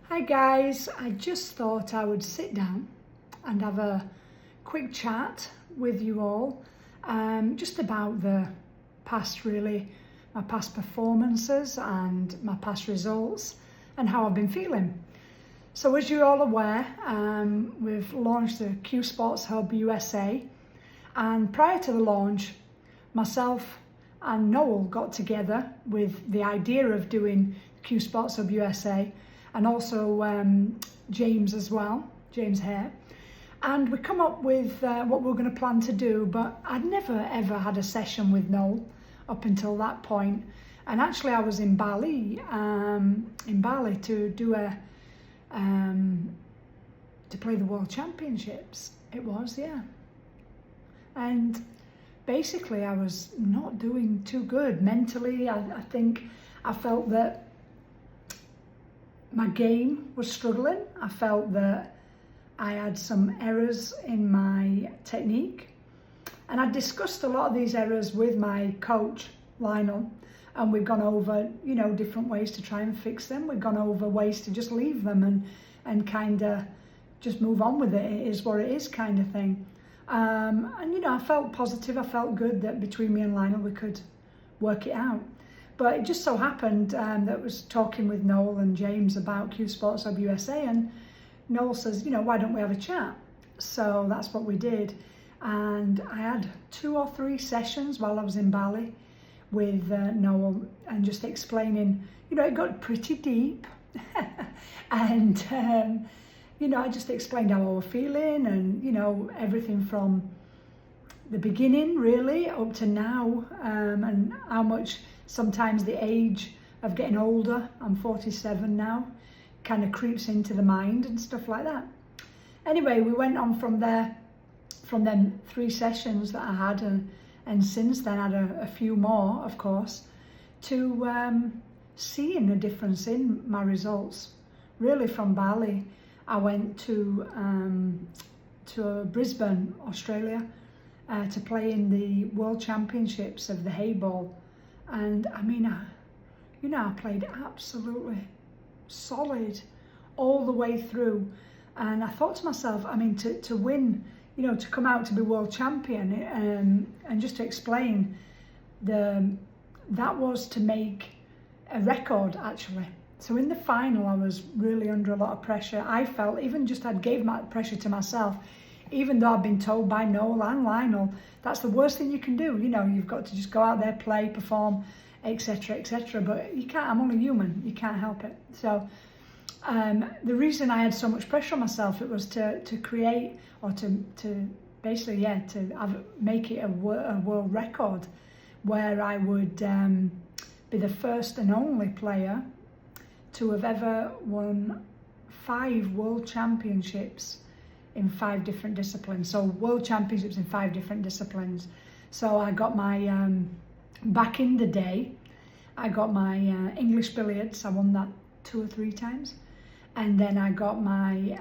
Hi guys, I just thought I would sit down and have a quick chat with you all just about the past, really, my past performances and my past results and how I've been feeling. So as you're all aware, we've launched the Q Sports Hub USA, and prior to the launch, myself and Noel got together with the idea of doing Q Sports Hub USA, and also James as well, James Hare. And we come up with what we're going to plan to do, but I'd never ever had a session with Noel up until that point. And actually I was in Bali to do to play the World Championships. It was, yeah. And basically I was not doing too good mentally. I think I felt that my game was struggling. I felt that I had some errors in my technique, and I discussed a lot of these errors with my coach Lionel, and we've gone over different ways to try and fix them. We've gone over ways to just leave them and kind of just move on with it. It is what it is, kind of thing. And I felt positive. I felt good that between me and Lionel we could work it out. But it just so happened that I was talking with Noel and James about Q Sports Hub USA, and Noel says, why don't we have a chat? So that's what we did. And I had 2 or 3 sessions while I was in Bali with Noel, and just explaining, it got pretty deep. And, I just explained how I was feeling and, everything from the beginning really up to now, and how much sometimes the age of getting older, I'm 47 now, kind of creeps into the mind and stuff like that. Anyway, we went on from there, from them 3 sessions that I had, and since then I had a few more, of course, to seeing a difference in my results. Really, from Bali, I went to Brisbane, Australia, to play in the World Championships of the Heyball. And I mean, I played absolutely solid all the way through. And I thought to myself, to win, to come out to be world champion, and just to explain, that was to make a record, actually. So in the final, I was really under a lot of pressure. I felt, even just I gave that pressure to myself, even though I've been told by Noel and Lionel, that's the worst thing you can do. You've got to just go out there, play, perform, etc., etc. But you can't, I'm only human, you can't help it. So the reason I had so much pressure on myself, it was to create, or to basically, to make it a world record, where I would be the first and only player to have ever won 5 world championships in 5 different disciplines. So world championships in 5 different disciplines. So I got my, back in the day, I got my English billiards. I won that 2 or 3 times. And then I got my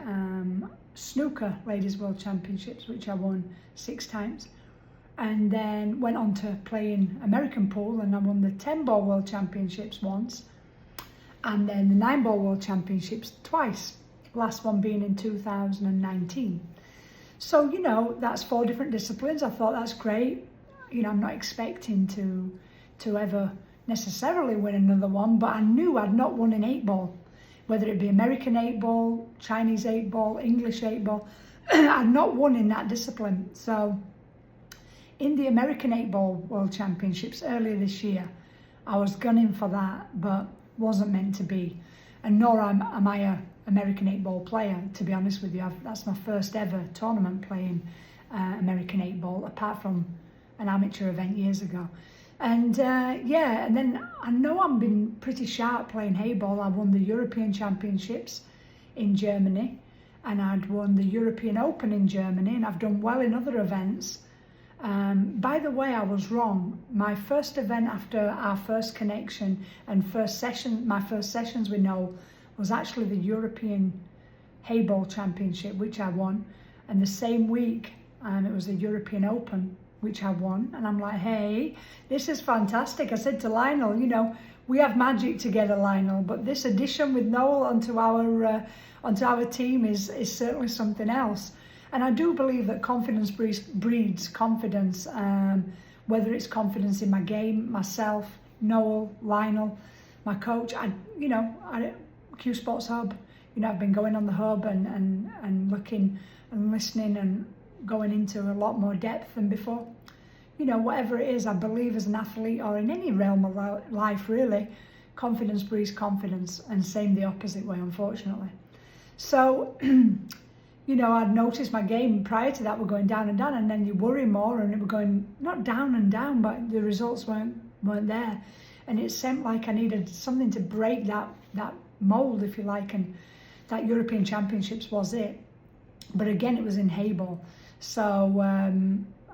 Snooker Ladies World Championships, which I won 6 times. And then went on to play in American pool, and I won the 10-ball World Championships once. And then the 9-ball World Championships twice. Last one being in 2019. So, that's 4 different disciplines. I thought that's great. I'm not expecting to ever necessarily win another one, but I knew I'd not won an 8-ball, whether it be American 8-ball, Chinese 8-ball, English 8-ball. I'd not won in that discipline. So in the American 8-ball World Championships earlier this year, I was gunning for that, but wasn't meant to be. And nor am I a American 8-ball player, to be honest with you. That's my first ever tournament playing American 8-ball, apart from an amateur event years ago. And and then I know I've been pretty sharp playing Heyball. I won the European Championships in Germany, and I'd won the European Open in Germany, and I've done well in other events. By the way, I was wrong. My first event after our first connection and my first sessions with Noel, was actually the European Heyball Championship, which I won. And the same week, it was the European Open, which I won. And I'm like, hey, this is fantastic. I said to Lionel, We have magic together, Lionel, but this addition with Noel onto our team is certainly something else. And I do believe that confidence breeds confidence, whether it's confidence in my game, myself, Noel, Lionel, my coach. Q Sports Hub, I've been going on the hub and looking and listening and going into a lot more depth than before. Whatever it is, I believe as an athlete or in any realm of life really, confidence breeds confidence, and same the opposite way, unfortunately. So, I'd noticed my game prior to that were going down and down, and then you worry more, and it were going not down and down, but the results weren't there. And it seemed like I needed something to break that mold, if you like, and that European Championships was it. But again, it was in Heyball. So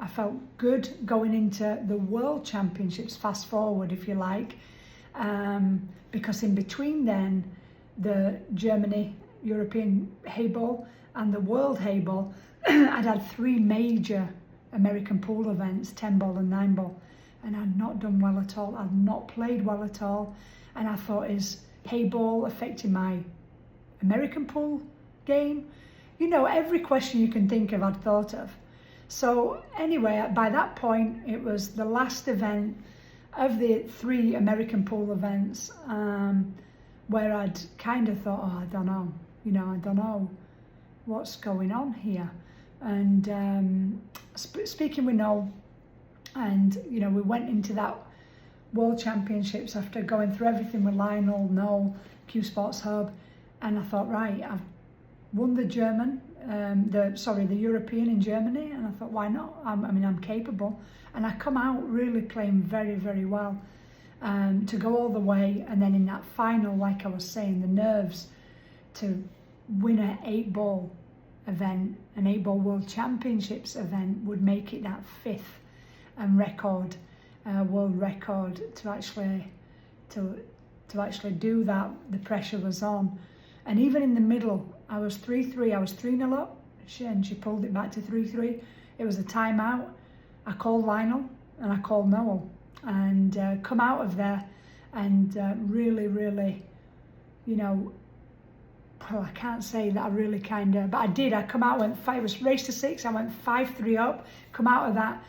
I felt good going into the World Championships, fast forward, if you like, because in between then, the Germany European Heyball and the World Heyball, I'd had 3 major American pool events, 10 ball and 9 ball, and I'd not done well at all. I'd not played well at all. And I thought, is Heyball affecting my American pool game? Every question you can think of, I'd thought of. So anyway, by that point, it was the last event of the 3 American pool events, where I'd kind of thought, I don't know, I don't know what's going on here. And speaking with Noel, and we went into that World Championships after going through everything with Lionel, Noel, Q Sports Hub, and I thought, right, I've won the the European in Germany, and I thought, why not? I'm capable, and I come out really playing very, very well, to go all the way, and then in that final, like I was saying, the nerves to win an 8-ball event, an 8-ball World Championships event, would make it that 5th and world record to actually do that. The pressure was on, and even in the middle, I was 3-3. I was 3-0 up, and she pulled it back to 3-3. It was a timeout. I called Lionel and I called Noel, and come out of there, and really, really, well, I can't say that I really but I did. I come out, it was race to 6. I went 5-3 up, come out of that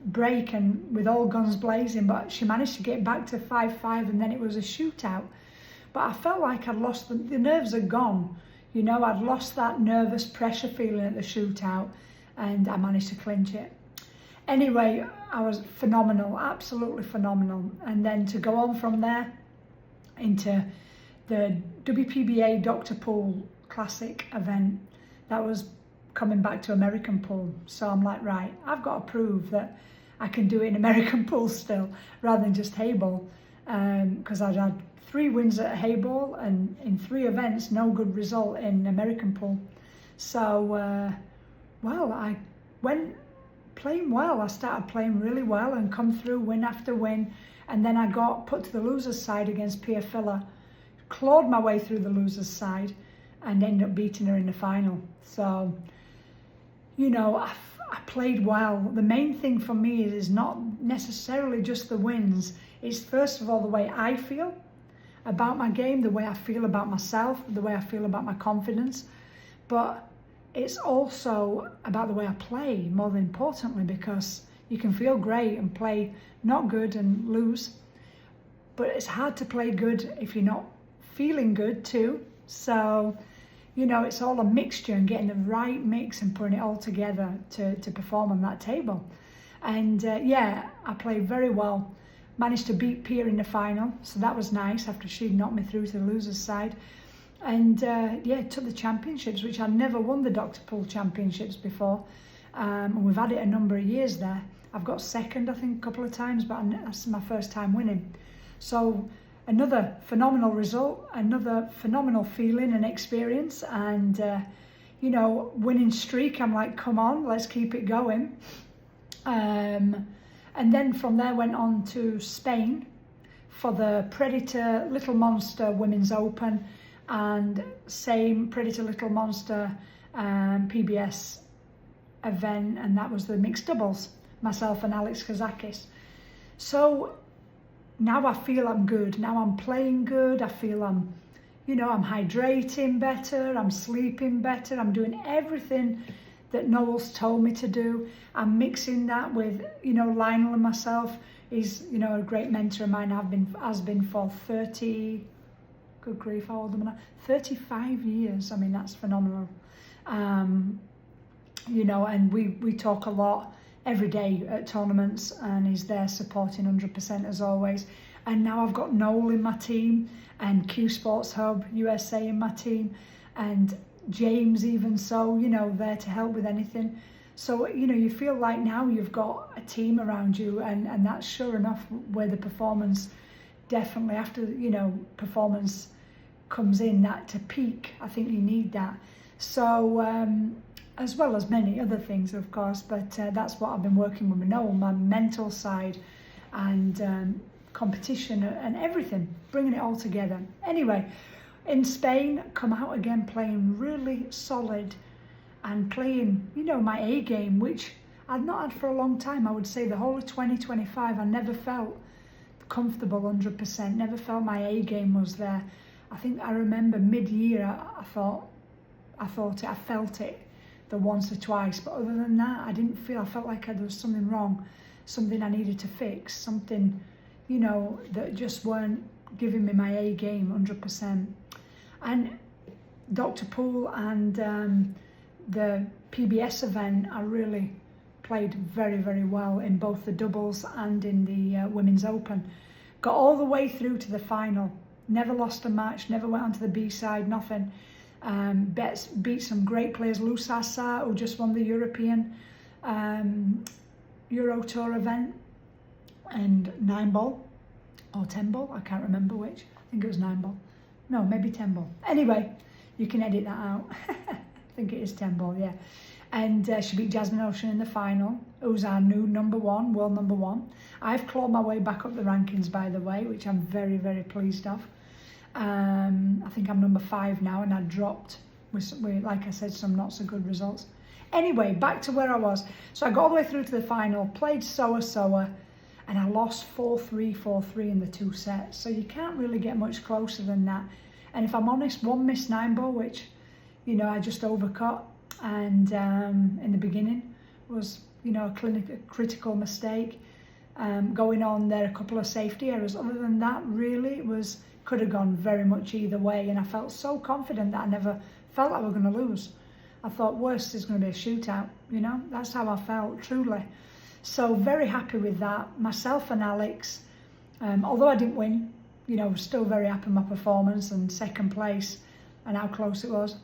break and with all guns blazing, but she managed to get back to 5-5, and then it was a shootout. But I felt like I'd lost the nerves are gone. I'd lost that nervous pressure feeling at the shootout, and I managed to clinch it. Anyway, I was phenomenal, absolutely phenomenal. And then to go on from there into the WPBA Dr. Pool Classic event, that was coming back to American pool. So I'm like, right, I've got to prove that I can do it in American pool still, rather than just Heyball, because I'd had 3 wins at Heyball, and in 3 events, no good result in American pool. So, I went playing well. I started playing really well and come through win after win, and then I got put to the loser's side against Pia Filler, clawed my way through the loser's side, and ended up beating her in the final. So, I played well. The main thing for me is not necessarily just the wins. It's first of all the way I feel about my game, the way I feel about myself, the way I feel about my confidence. But it's also about the way I play, more than importantly, because you can feel great and play not good and lose. But it's hard to play good if you're not feeling good too. So, it's all a mixture, and getting the right mix and putting it all together to perform on that table. And I played very well. Managed to beat Pia in the final, so that was nice after she'd knocked me through to the loser's side. And took the championships, which I'd never won the Dr. Pool Championships before. And we've had it a number of years there. I've got second, I think, a couple of times, but that's my first time winning. So another phenomenal result, another phenomenal feeling and experience, and winning streak. I'm like, come on, let's keep it going. And then from there went on to Spain for the Predator Little Monster Women's Open, and same Predator Little Monster PBS event, and that was the mixed doubles, myself and Alex Kazakis. So now I feel I'm good. Now I'm playing good. I feel I'm hydrating better. I'm sleeping better. I'm doing everything that Noel's told me to do. I'm mixing that with, Lionel and myself. He's, a great mentor of mine. Has been for 30, good grief, how old am I now? 35 years. I mean, that's phenomenal. And we talk a lot every day at tournaments, and he's there supporting 100% as always. And now I've got Noel in my team, and Q Sports Hub USA in my team, and James even so, there to help with anything. So, you feel like now you've got a team around you, and that's sure enough where the performance, definitely after, performance comes in, that to peak, I think you need that. So, as well as many other things, of course, but that's what I've been working with Noel, my mental side and competition and everything, bringing it all together. Anyway, in Spain, come out again playing really solid and playing, my A game, which I've not had for a long time. I would say the whole of 2025, I never felt comfortable 100%, never felt my A game was there. I think I remember mid-year, I felt it the once or twice, but other than that, I felt like there was something wrong, something I needed to fix, something, that just weren't giving me my A game 100%. And Dr. Poole and the PBS event, I really played very, very well in both the doubles and in the Women's Open. Got all the way through to the final, never lost a match, never went onto the B side, nothing. Beat some great players, Lou Sassa, who just won the European Euro Tour event, and 9-ball or 10-ball, I can't remember which. I think it was 9-ball. No, maybe 10-ball. Anyway, you can edit that out. I think it is 10-ball, yeah. And she beat Jasmine Ocean in the final, who's our new world number one. I've clawed my way back up the rankings, by the way, which I'm very, very pleased of. I think I'm number 5 now, and I dropped with, like I said, some not so good results. Anyway, back to where I was. So I got all the way through to the final, played Soa, and I lost 4-3, 4-3 in the 2 sets. So you can't really get much closer than that. And if I'm honest, one missed 9-ball, which, I just overcut, and in the beginning was, a critical mistake. Going on there, a couple of safety errors. Other than that, really, could have gone very much either way, and I felt so confident that I never felt like we were going to lose. I thought worst is going to be a shootout, that's how I felt, truly. So very happy with that. Myself and Alex, although I didn't win, still very happy with my performance and second place and how close it was.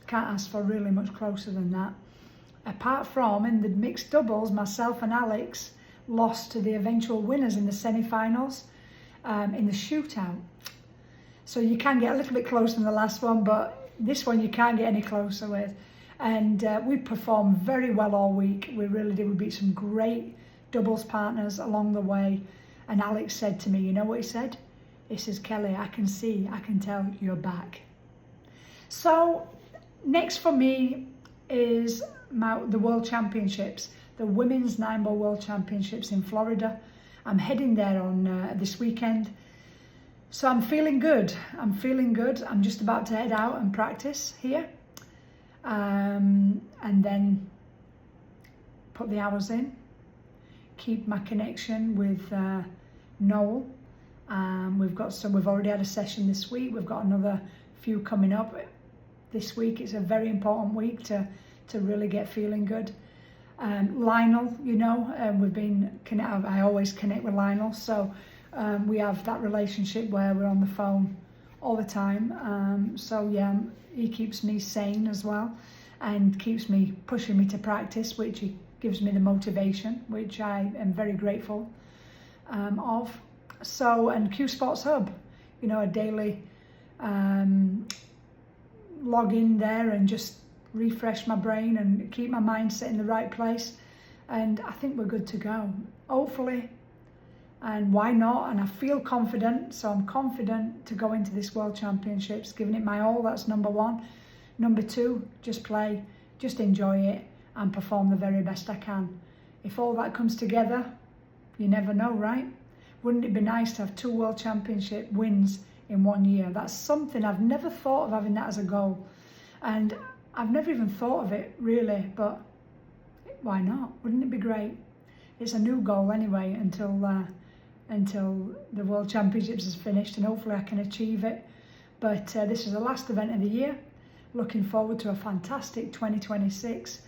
Can't ask for really much closer than that. Apart from in the mixed doubles, myself and Alex lost to the eventual winners in the semi-finals in the shootout. So you can get a little bit closer than the last one, but this one you can't get any closer with. And we performed very well all week. We really did. We beat some great doubles partners along the way. And Alex said to me, you know what he said? He says, Kelly, I can tell you're back. So next for me is the World Championships, the Women's 9-ball World Championships in Florida. I'm heading there on this weekend. So I'm feeling good. I'm just about to head out and practice here. And then put the hours in, keep my connection with Noel. We've already had a session this week. We've got another few coming up this week. It's a very important week to really get feeling good. Lionel, we've been connected. I always connect with Lionel, so we have that relationship where we're on the phone all the time. So yeah, he keeps me sane as well, and keeps me pushing me to practice, which gives me the motivation, which I am very grateful of. So, and Q Sports Hub, a daily log in there and just refresh my brain and keep my mindset in the right place. And I think we're good to go, hopefully. And why not? And I feel confident, so I'm confident to go into this World Championships, giving it my all. That's number 1. Number 2, just play, just enjoy it, and perform the very best I can. If all that comes together, you never know, right? Wouldn't it be nice to have 2 World Championship wins in 1 year? That's something I've never thought of having that as a goal. And I've never even thought of it really, but why not? Wouldn't it be great? It's a new goal anyway until the World Championships is finished, and hopefully I can achieve it. But this is the last event of the year. Looking forward to a fantastic 2026.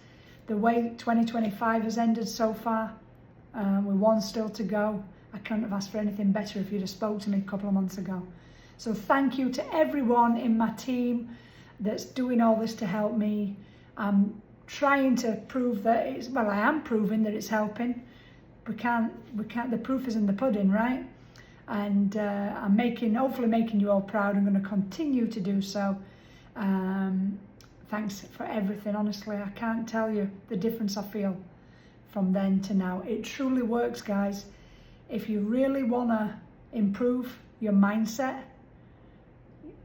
The way 2025 has ended so far, with 1 still to go, I couldn't have asked for anything better if you'd have spoke to me a couple of months ago. So thank you to everyone in my team that's doing all this to help me. I'm trying to prove that it's, well, I am proving that it's helping. We can't, the proof is in the pudding, right? And I'm hopefully making you all proud. I'm going to continue to do so. Thanks for everything. Honestly, I can't tell you the difference I feel from then to now. It truly works, guys. If you really want to improve your mindset,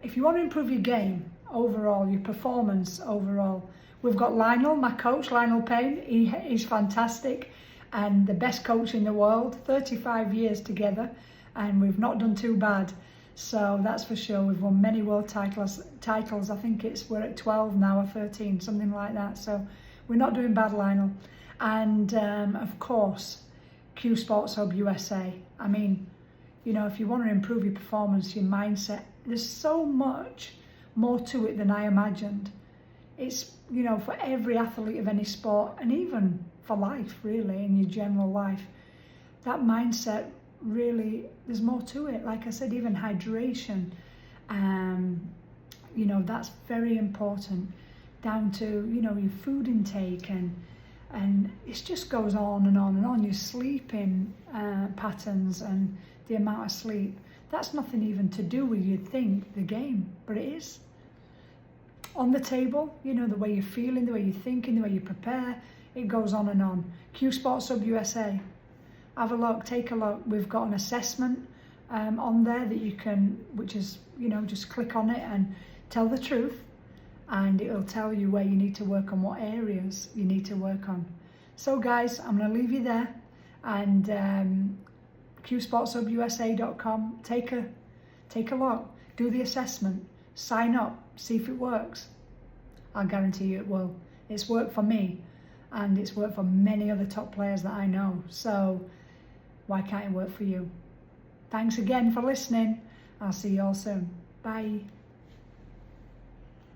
if you want to improve your game overall, your performance overall, we've got Lionel, my coach, Lionel Payne. He's fantastic and the best coach in the world. 35 years together, and we've not done too bad. So that's for sure. We've won many world titles. I think we're at 12 now or 13, something like that. So we're not doing bad, Lionel. And of course, Q Sports Hub USA. I mean, you know, if you want to improve your performance, your mindset, there's so much more to it than I imagined. It's, you know, for every athlete of any sport, and even for life, really, in your general life, that mindset, really, there's more to it. Like I said, even hydration, you know, that's very important, down to, you know, your food intake, and it just goes on and on and on. Your sleeping patterns and the amount of sleep, that's nothing even to do with, you'd think, the game, but it is. On the table, you know, the way you're feeling, the way you're thinking, the way you prepare, it goes on and on. Q Sports Hub USA. Have a look, take a look. We've got an assessment on there that you can, which is, you know, just click on it and tell the truth, and it'll tell you where you need to work on, what areas you need to work on. So guys, I'm going to leave you there, and qsportshubUSA.com. Take a look, do the assessment, sign up, see if it works. I'll guarantee you it will. It's worked for me, and it's worked for many other top players that I know. So why can't it work for you? Thanks again for listening. I'll see you all soon. Bye.